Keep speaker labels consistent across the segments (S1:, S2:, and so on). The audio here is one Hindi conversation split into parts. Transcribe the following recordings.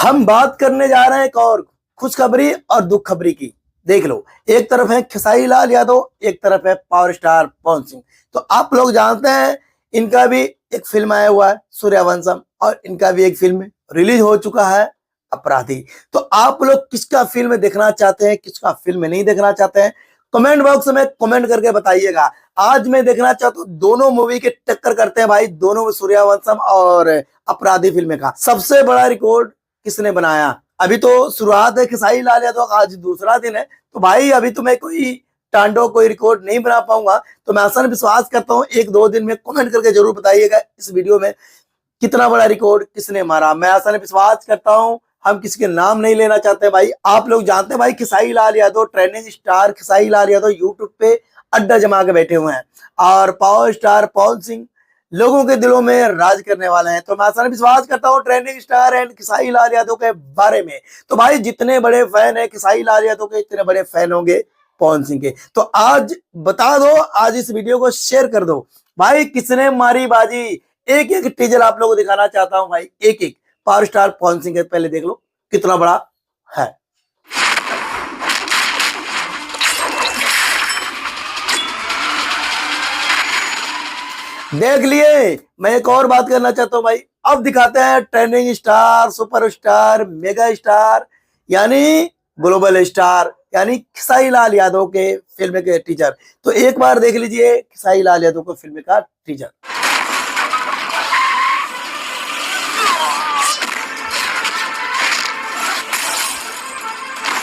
S1: हम बात करने जा रहे हैं एक और खुशखबरी और दुख खबरी की। देख लो, एक तरफ है खेसारी लाल यादव, एक तरफ है पावर स्टार पवन सिंह। तो आप लोग जानते हैं इनका भी एक फिल्म आया हुआ है सूर्यवंशम, और इनका भी एक फिल्म रिलीज हो चुका है अपराधी। तो आप लोग किसका फिल्म देखना चाहते हैं, किसका फिल्म नहीं देखना चाहते हैं, कमेंट बॉक्स में कमेंट करके बताइएगा। आज मैं देखना चाहता हूँ दोनों मूवी के टक्कर करते हैं भाई, दोनों सूर्यवंशम और अपराधी फिल्म का सबसे बड़ा रिकॉर्ड किसने बनाया। अभी तो शुरुआत है खेसारी लाल यादव का, आज दूसरा दिन है। तो भाई अभी तो मैं कोई टांडो कोई रिकॉर्ड नहीं बना पाऊंगा। तो मैं आसान विश्वास करता हूँ एक दो दिन में कमेंट करके जरूर बताइएगा इस वीडियो में कितना बड़ा रिकॉर्ड किसने मारा। मैं आसान विश्वास करता हूँ, हम किसी के नाम नहीं लेना चाहते भाई। आप लोग जानते हैं भाई Khesari Lal Yadav trending star Khesari Lal Yadav YouTube पे अड्डा जमा के बैठे हुए हैं, और पावर स्टार पवन सिंह लोगों के दिलों में राज करने वाले हैं। तो मैं आसान विश्वास करता हूँ trending star and Khesari Lal Yadav के बारे में। तो भाई जितने बड़े फैन है खेसारी लाल यादव के, इतने बड़े फैन होंगे पवन सिंह के। तो आज बता दो, आज इस वीडियो को शेयर कर दो भाई, किसने मारी बाजी। एक एक टीजर आप लोगों को दिखाना चाहता हूं भाई, एक एक। पावर स्टार पवन सिंह के पहले देख लो कितना बड़ा है। देख लिए। मैं एक और बात करना चाहता हूं भाई, अब दिखाते हैं trending star superstar mega star यानी ग्लोबल स्टार यानी खेसारी लाल यादव के फिल्म के टीजर। तो एक बार देख लीजिए खेसारी लाल यादव को फिल्म का टीजर।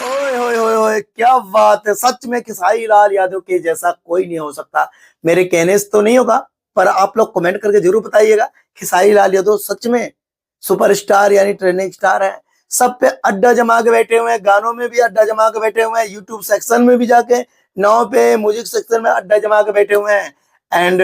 S1: ओए होए होए होए, क्या बात है। सच में खेसारी लाल यादव के जैसा कोई नहीं हो सकता। मेरे कहने से तो नहीं होगा, पर आप लोग कमेंट करके जरूर बताइएगा। खेसारी लाल यादव सच में सुपरस्टार यानी ट्रेंडिंग स्टार है। सब पे अड्डा जमा के बैठे हुए हैं, गानों में भी अड्डा जमा के बैठे हुए हैं, यूट्यूब सेक्शन में भी जाके, नाव पे म्यूजिक सेक्शन में अड्डा जमा के बैठे हुए हैं, एंड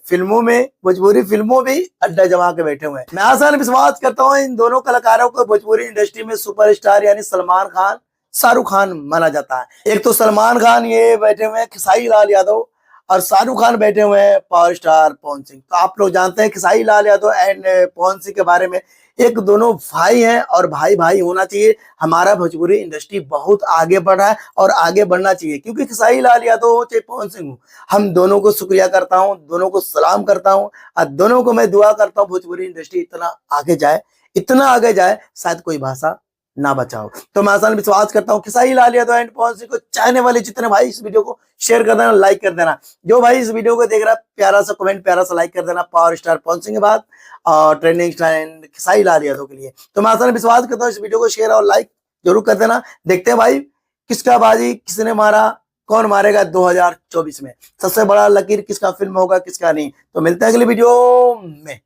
S1: फिल्मों में भोजपुरी फिल्मों भी अड्डा जमा के बैठे हुए हैं। मैं आसान विश्वास करता हूँ इन दोनों कलाकारों को भोजपुरी इंडस्ट्री में सुपरस्टार यानी सलमान खान शाहरुख खान माना जाता है। एक तो सलमान खान ये बैठे हुए हैं खेसारी लाल यादव, और शाहरुख खान बैठे हुए हैं पावर स्टार पवन सिंह। तो आप लोग जानते हैं खेसारी लाल यादव एंड पवन सिंह के बारे में, एक दोनों भाई हैं और भाई भाई होना चाहिए। हमारा भोजपुरी इंडस्ट्री बहुत आगे बढ़ रहा है और आगे बढ़ना चाहिए, क्योंकि खेसारी लाल यादव हो चाहे पवन सिंह हो, हम दोनों को शुक्रिया करता हूं, दोनों को सलाम करता हूं, और दोनों को मैं दुआ करता हूं भोजपुरी इंडस्ट्री इतना आगे जाए, इतना आगे जाए, शायद कोई भाषा ना बचाओ। तो मैं आसान विश्वास करता हूँ खेसारी लाल यादव एंड पवन सिंह को चाहने वाले जितने भाई इस वीडियो को शेयर कर देना, लाइक कर देना। जो भाई इस वीडियो को देख रहा है प्यारा सा कमेंट, प्यारा सा लाइक कर देना पावर स्टार पवन सिंह के बाद, और trending star and Khesari Lal Yadav के लिए। तो मैं आसान विश्वास करता हूँ इस वीडियो को शेयर और लाइक जरूर कर देना। देखते हैं भाई किसका बाजी किसने मारा, कौन मारेगा 2024 में। सबसे बड़ा लकीर किसका फिल्म होगा किसका नहीं। तो मिलते हैं अगली वीडियो में।